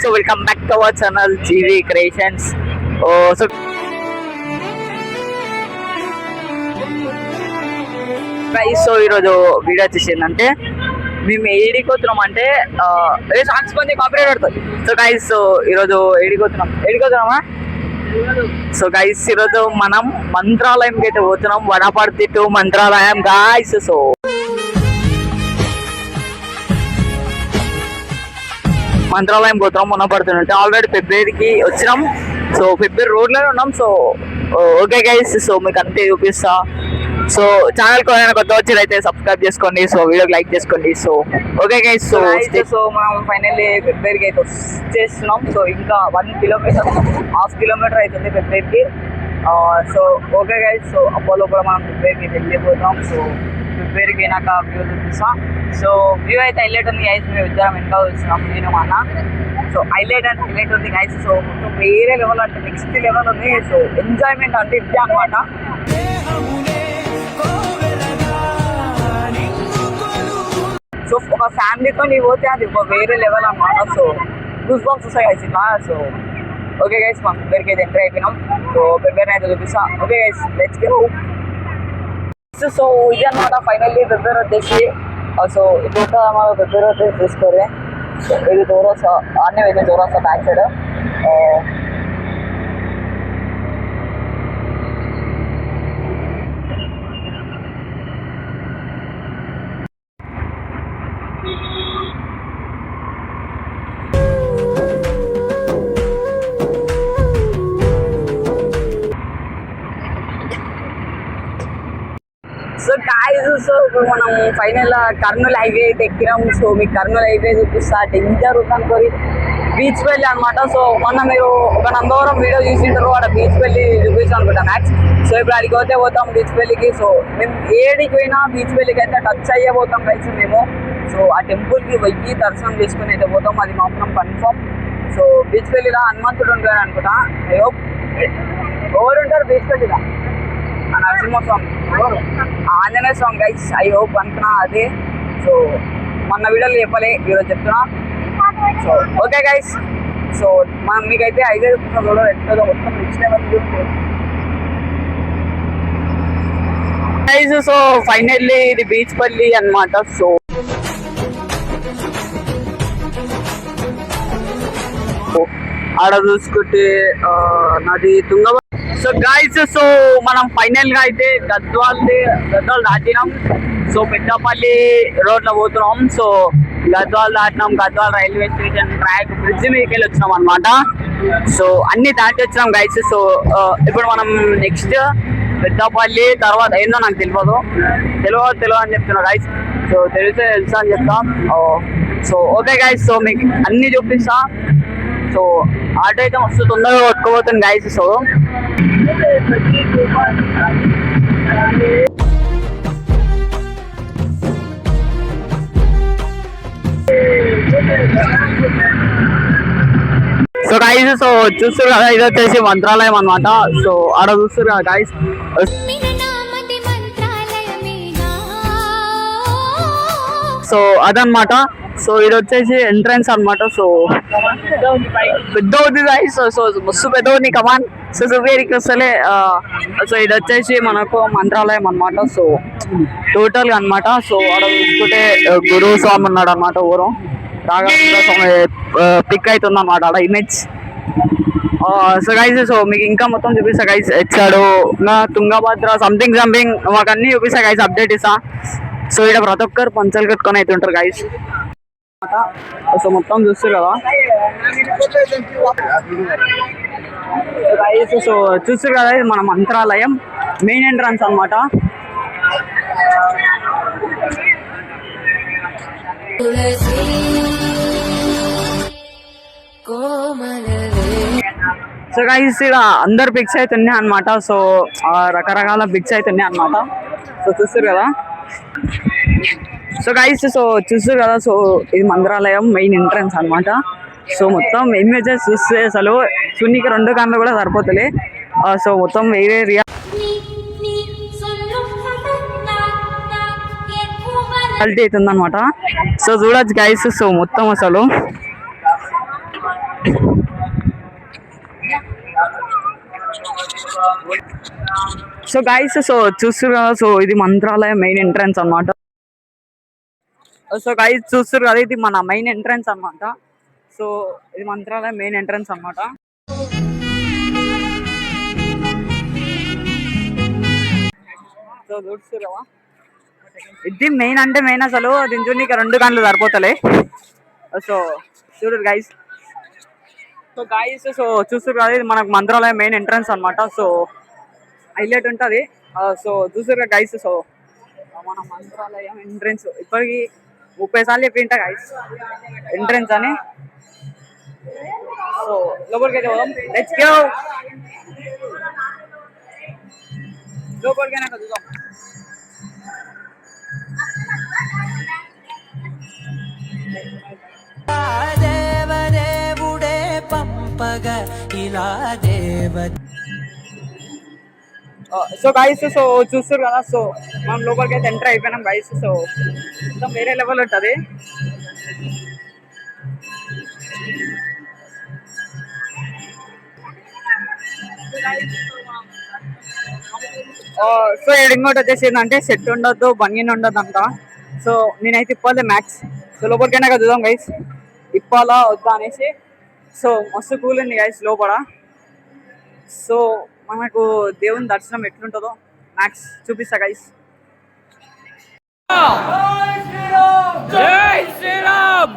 So welcome back to our channel G V creations. So guys, so ఈరోజు video వచ్చేసి ఏంటంటే మేము ఏడికి వస్తున్నాం అంటే సాంగ్స్ కొంచెం కాపీరైట్ పడుతుంది. సో గైస్, సో ఈరోజు ఏడికి వస్తున్నామా? సో గైస్, ఈరోజు మనం మంత్రాలయంకి అయితే పోతున్నాం. Wanaparthy to Mantralayam guys. So Mantralayam పోతున్నాం వనపడుతుంటే ఆల్రెడీ ఫిబ్రవరికి వచ్చినాం. సో ఫిబ్రవరి రోడ్లోనే ఉన్నాం. సో ఓకే గైస్, సో మీకు అంతే చూపిస్తా. సో ఛానల్ కి కొత్త వచ్చి అయితే సబ్స్క్రైబ్ చేసుకోండి. సో వీడియోకి లైక్ చేసుకోండి. సో ఓకే గైస్, సో మనం ఫైనల్లీ ఫిబ్రవరికి అయితే వచ్చేస్తున్నాం. సో ఇంకా 1 కిలోమీటర్, ½ కిలోమీటర్ అవుతుంది ఫిబ్రవరికి. So okay guys, so Apollo కూడా మనం ఫిబ్రవరికి వెళ్ళిపోతాం. సో ఫిబ్రవరికి అయినాక వ్యూ చూపిస్తాం. సో వ్యూ అయితే హైలైట్ ఉంది గైస్. మేము ఇద్దరం వెనక చూస్తున్నాం, నేను మా అన్న. సో హైలైట్ అంటే హైలైట్ ఉంది గైస్. సో మొత్తం వేరే లెవెల్ అంటే నెక్స్ట్ లెవెల్ ఉంది. సో ఎంజాయ్మెంట్ అంటే ఇదే అనమాట. సో ఒక ఫ్యామిలీతో నీ పోతే అది ఒక వేరే లెవెల్ అనమాట. సో గూస్ బంప్స్ వస్తాయి గైస్ ఇట్లా. సో ఓకే గైస్, మనం ఫిబ్రవరికి అయితే ఎంటర్ అయిపోయినాం. సో ఫిబ్రవరి అయితే చూపిస్తా. Okay guys, let's go. So ఇది అనమాట ఫైనల్లీ ఫిబ్రవరి వచ్చేసి. సో ఇది ఒక ఫిబ్రవరి వచ్చేసి తీసుకోరే. ఇది చౌరస్తా, అన్నీ అయితే చౌరస్తా back side. So guys, so ఇప్పుడు మనం ఫైనల్ కర్నూలు హైవే అయితే ఎక్కినాం. సో మీకు కర్నూలు హైవే చూపిస్తా. డేంజర్ అనుకోరి బీచ్ వెళ్ళి అనమాట. సో మొన్న మీరు ఒక నందవరం వీడియో చూసింటారు, అక్కడ బీచ్ వెళ్ళి చూపిస్తాను అనుకుంటా మ్యాక్స్. సో ఇప్పుడు అడిగి పోతే పోతాం బీచ్ వెళ్ళికి. సో మేము ఏడికి పోయినా బీచ్ వెళ్ళికి అయితే టచ్ అయ్యబోతాం కలిసి మేము. సో ఆ టెంపుల్కి పోయి దర్శనం చేసుకుని అయితే పోతాం, అది మాత్రం కన్ఫర్మ్. సో బీచ్ వెళ్ళిలా హనుమంతుడు ఉంటాడు అనుకుంటా. ఐ హోప్ ఎవరు ఉంటారు బీచ్ వెళ్ళిలా? Narasimhaswamy, Anjaneya Swamy guys. I hope అనుకున్నా అదే. సో మొన్న వీడియోలో చెప్పలే, ఈరోజు చెప్తున్నా. సో ఓకే గైస్, సో మనం మీకైతే ఐదే చూపిస్తున్నా. ఎట్లా మొత్తం next level guys. So finally ఇది బీచ్ పల్లి అనమాట. సో ఆడ చూసుకుంటే నది తుంగభద్ర. సో గాయస్, సో మనం ఫైనల్ గా అయితే గద్వాల్ దాటినాం. సో పెద్దపల్లి రోడ్ లో పోతున్నాం. సో గద్వాల్ దాటినాం. Gadwal railway station track bridge మీదకి వెళ్ళి వచ్చినాం అనమాట. సో అన్ని దాటి వచ్చినాం గైస్. సో ఇప్పుడు మనం నెక్స్ట్ పెద్దపల్లి తర్వాత ఏందో నాకు తెలియదు అని చెప్తున్నా గైస్. సో తెలిసే తెలుసా అని చెప్తాం. సో ఓకే గైస్, సో మీకు అన్ని చూపిస్తా. సో ఆటో అయితే మస్తు తొందరగా కొట్టుకోబోతుంది guys. So so guys, so చూస్తారు కదా, ఇది వచ్చేసి మంత్రాలయం అనమాట. సో ఆడ చూస్తారు కదా గైస్. సో అదనమాట. సో ఇది వచ్చేసి ఎంట్రన్స్ అనమాట. సో పెద్ద అవుతుంది గైస్. సో మస్తు పెద్ద ఉంది కమాన్. సో సువేరికి వస్తలే. సో ఇది వచ్చేసి మనకు మంత్రాలయం అనమాట. సో టోటల్ అనమాట. సో ఆడ చూసుకుంటే గురువు స్వామి ఉన్నాడు అనమాట. ఊరు రాఘవేంద్ర స్వామి పిక్ అవుతుంది అనమాట ఆడ ఇమేజ్. సో గైస్, సో మీకు ఇంకా మొత్తం చూపిస్తా గైస్. వచ్చాడు నా తుంగభద్ర సంథింగ్ మాకు అన్ని చూపిస్తా గైస్, అప్డేట్ ఇస్తా. సో ఇక్కడ ప్రతి ఒక్కరు పంచలు కట్టుకొని అయితే ఉంటారు గైస్. సో మొత్తం చూస్తారు కదా గైస్. సో చూస్తారు కదా, ఇది మన మంత్రాలయం మెయిన్ ఎంట్రన్స్ అనమాట. సో గైస్, ఇక్కడ అందరు పిక్స్ అయితే ఉన్నాయి అనమాట. సో రకరకాల పిక్స్ అయితే ఉన్నాయి అనమాట. సో చూస్తారు కదా. సో గైస్, సో చూస్తారు కదా. సో ఇది మంత్రాలయం మెయిన్ ఎంట్రన్స్ అనమాట. సో మొత్తం ఇమేజెస్ చూస్తే అసలు చూనికి 2 కన్నులు కూడా సరిపోతలే. సో మొత్తం వేరే క్వాలిటీ అవుతుంది అనమాట. సో చూడొచ్చు గైస్. సో మొత్తం అసలు సో గైస్ సో చూస్తారు కదా, సో ఇది మంత్రాలయం మెయిన్ ఎంట్రన్స్ అన్నమాట. సో గైస్ చూస్తారు కదా, ఇది మన మెయిన్ ఎంట్రన్స్ అన్నమాట. సో ఇది మంత్రాలయం మెయిన్ ఎంట్రన్స్ అన్నమాట. సో చూస్తారు కదా, ఇది మెయిన్ అంటే మెయిన్. అసలు దీని చూడండి, 2 గంటలు సరిపోతలే. సో చూడరు గైస్. సో గైస్ సో చూస్తారు కదా, ఇది మనకు మంత్రాలయం మెయిన్ ఎంట్రన్స్ అన్నమాట. సో హైలైట్ ఉంటుంది. సో చూసారు గైస్, సో మన మంత్రాలయం ఎంట్రన్స్ ఇప్పటికి 30 సార్లు చెప్పింటా గైస్ ఎంట్రన్స్ అని. సో లోపలికి అయితే పోదాం, లెట్స్ గో. లోపలికైనా చూద్దాం. దేవదేవుడే పంపగ ఇలా దేవ. సో గైస్ సో చూస్తారు కదా, సో మనం లోపలికి అయితే ఎంటర్ అయిపోయినాం గైస్. సో మొత్తం వేరే లెవెల్ ఉంటుంది. సో ఇంకోటి వచ్చేసి ఏంటంటే సెట్ ఉండొద్దు, బనియన్ ఉండదు అంట. సో నేనైతే ఇప్పాలి మ్యాక్స్. సో లోపలికైనా చూద్దాం గైస్, ఇప్పాలా వద్దా అనేసి. సో మస్తు కూల్ ఉంది గైస్ లోపల. సో మనకు దేవుని దర్శనం ఎట్లుంటుందో మ్యాక్స్ చూపిస్తా గైస్. జై శ్రీరామ్.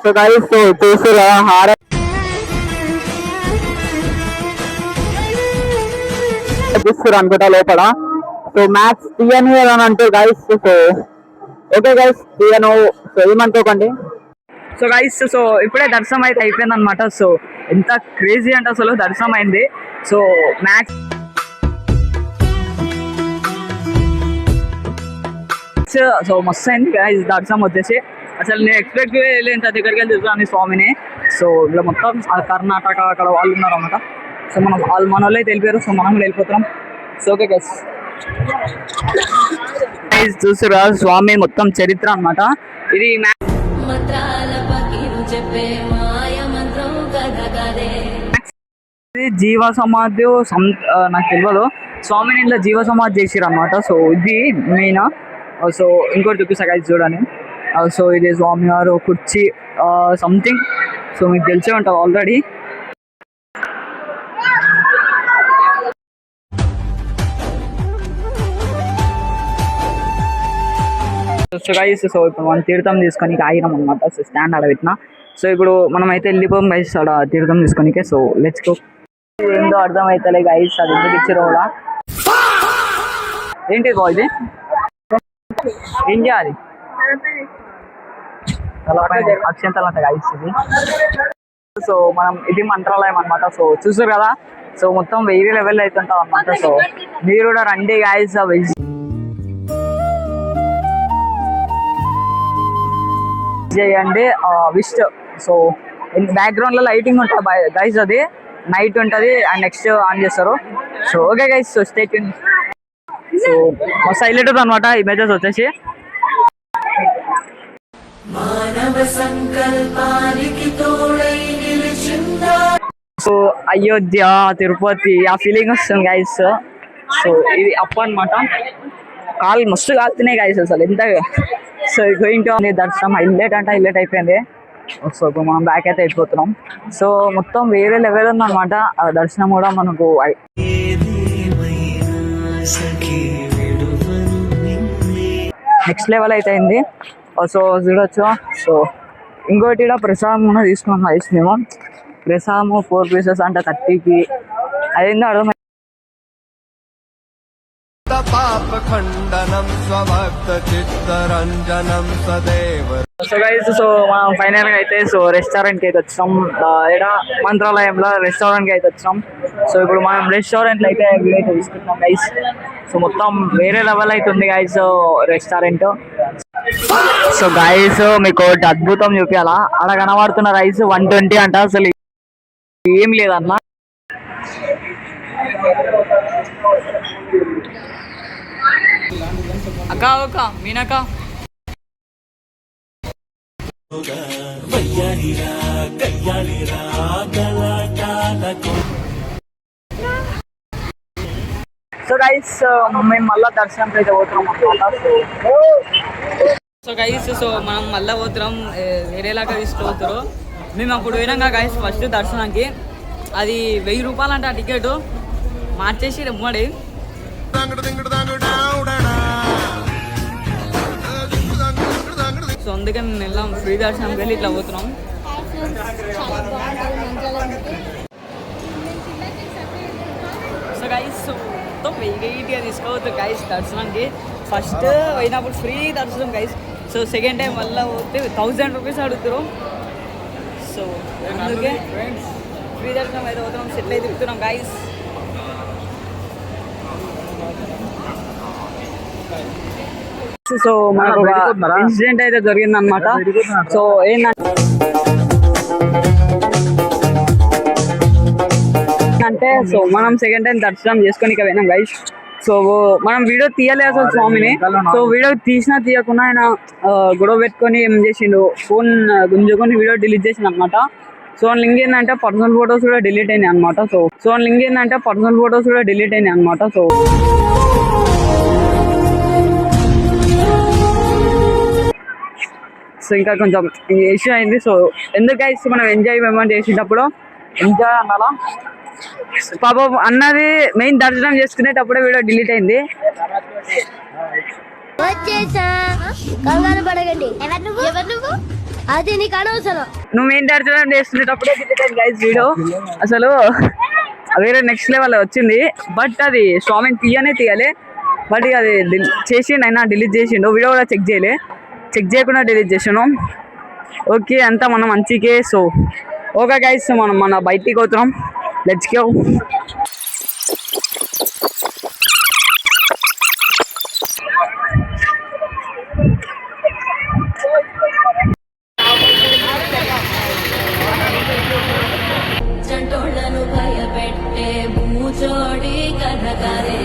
సో గైస్ సో చూస్తురా హార చూస్తురా అనుకుంటా లోపల. సో మ్యాథ్స్ తీయను అని అంటే గైస్. సో ఓకే గైస్ తీయను, సో ఏమనుకోకండి. సో గైస్ సో ఇప్పుడే దర్శనం అయితే అయిపోయింది అనమాట. సో ఎంత క్రేజీ అంటే అసలు దర్శనం అయింది. సో మ్యాథ్స్ సో మస్తు అయింది గైస్ దర్శనం వచ్చేసి. అసలు నేను ఎక్స్పెక్ట్ చేయలేదు ఇంత దగ్గరికి వెళ్ళి చూసాను స్వామిని. సో ఇలా మొత్తం కర్ణాటక అక్కడ వాళ్ళు ఉన్నారు అనమాట. సో మనం వాళ్ళు మన వాళ్ళే తెలిపారు. సో మనం వెళ్ళిపోతున్నాం. సో ఓకే గైస్ చూసారా, స్వామి మొత్తం చరిత్ర అనమాట ఇది. జీవ సమాధి నాకు తెలియదు, స్వామిని ఇంట్లో జీవ సమాధి చేసిరు అనమాట. సో ఇది మెయిన్. సో ఇంకోటి చూపిస్తా గైస్ చూడండి. సో ఇది స్వామి వారు కుర్చీ సంథింగ్. సో మీకు తెలిసే ఉంటుంది ఆల్రెడీ. సో గైస్ సో ఇప్పుడు మనం తీర్థం తీసుకొని ఆగినాం అనమాట. సో స్టాండ్ ఆడ పెట్టిన. సో ఇప్పుడు మనం అయితే వెళ్ళిపోయాం గైస్ ఆడ తీర్థం తీసుకొనికే. So let's go. ఏందో అర్థం అవుతలే గైస్, అది ఎందుకు ఇచ్చారో కూడా. ఏంటి బా ఇది, ఏం చేయాలి? అక్షంతలు అంట గైస్ ఇది. సో మనం ఇది మంత్రాలయం అనమాట. సో చూసారు కదా, సో మొత్తం వేరే లెవెల్ అవుతుంటాం అనమాట. సో మీరు కూడా రండి గైస్ చేయండి. విస్ట్ సో బ్యాక్గ్రౌండ్ లో లైటింగ్ ఉంటుంది గైస్, అది నైట్ ఉంటుంది అండ్ నెక్స్ట్ ఆన్ చేస్తారు. So okay guys so stay tune. So మస్తు హైలైట్ అవుతుంది అనమాట ఇమేజెస్ వచ్చేసి. సో అయోధ్య తిరుపతి ఆ ఫీలింగ్ వస్తుంది గైస్. సో ఇది అప్ అనమాట. కాళ్ళు మస్తు కాలుతున్నాయి గైస్ అసలు ఎంత. సో గోయింగ్ టు దర్శనం హైలైట్ అంటే హైలైట్ అయిపోయింది. సో ఇప్పుడు మనం బ్యాక్ అయితే వెళ్ళిపోతున్నాం. సో మొత్తం వేరే లెవెల్ ఉందన్నమాట. దర్శనం కూడా మనకు నెక్స్ట్ లెవెల్ అయితే అయింది. సో చూడొచ్చు. సో ఇంకోటి కూడా ప్రసాదం కూడా తీసుకున్నాం గైస్ మేము. ప్రసాదము 4 పీసెస్ అంటే 30కి. అదేందో అర్థం. సో గైస్ సో మనం ఫైనల్ గా అయితే సో రెస్టారెంట్ కి అయితే వచ్చినాం. ఇక్కడ మంత్రాలయంలో రెస్టారెంట్ కి అయితే వచ్చినాం. సో ఇప్పుడు మనం రెస్టారెంట్ లో అయితే వీడియో అయితే తీసుకుంటున్నాం గైస్. సో మొత్తం వేరే లెవెల్ అవుతుంది గైస్ రెస్టారెంట్. సో గైస్ మీకు ఒకటి అద్భుతం చూపించాలా, అక్కడ కనబడుతున్న రైస్ 120 అంట. అసలు ఏం లేదన్నా. ఒక మీనక సో గైస్ మేము మళ్ళీ దర్శనంకి అయితే పోతున్నాం అన్నమాట. సో గైస్ మనం మళ్ళీ పోతున్నాం, వేరేలాగా తీసుకుపోతారు. మేము అప్పుడు పోయినాక గైస్ ఫస్ట్ దర్శనానికి అది 1000 రూపాయలు అంట ఆ టికెట్, మార్చేసి రమ్మడి. సో అందుకే మేము వెళ్ళాం, ఫ్రీ దర్శనంకి వెళ్ళి ఇట్లా పోతున్నాం. సో గైస్ మొత్తం వెయిట్గా తీసుకోవద్దు గైస్ దర్శనానికి. ఫస్ట్ పోయినప్పుడు ఫ్రీ దర్శనం గైస్. సో సెకండ్ టైం వల్ల పోతే 1000 రూపీస్ అడుగుతారు. సో అందుకే ఫ్రీ దర్శనం అయితే పోతున్నాం, సెటిల్ అయితే తిప్పుతున్నాం గైస్. సో మనకు ఒక ఇన్సిడెంట్ అయితే జరిగింది అనమాట. సో ఏంటంటే సో మనం సెకండ్ టైం దర్శనం చేసుకొని ఇక పోయినాం గైస్. సో మనం వీడియో తీయలేదు అసలు స్వామిని. సో వీడియో తీసినా తీయకుండా ఆయన గొడవ పెట్టుకొని ఏం చేసిండు, ఫోన్ గుంజుకొని వీడియో డిలీట్ చేసిండు అనమాట. సో లింక్ ఏంటంటే పర్సనల్ ఫొటోస్ కూడా డిలీట్ అయినాయి అనమాట. సో లింక్ ఏంటంటే పర్సనల్ ఫొటోస్ కూడా డిలీట్ అయినాయి అనమాట. సో ఇంకా కొంచెం ఇష్యూ అయింది. సో ఎందుకు గైస్ మనం ఎంజాయ్ మూమెంట్ చేసేటప్పుడు ఎంజాయ్ అన్నాలా. పాపం అన్నది మెయిన్ దర్శనం చేసుకునేటప్పుడే వీడియో డిలీట్ అయింది. నువ్వు మెయిన్ దర్శనం చేసుకునేటప్పుడే డిలీట్ అయింది గైస్ వీడియో. అసలు వేరే నెక్స్ట్ లెవెల్ వచ్చింది. బట్ అది స్వామిని తీయాలి. బట్ అది చేసిండు, అయినా డిలీట్ చేసిండు. వీడియో కూడా చెక్ చేయకుండా డిలీట్ చేసాను. ఓకే అంతా మనం మంచికే. సో ఓకే గైస్ మనం మన బయటికి పోతున్నాం, లెట్స్ గో. చంటోళ్ళను భయపెట్టే భూచోడి కనగారే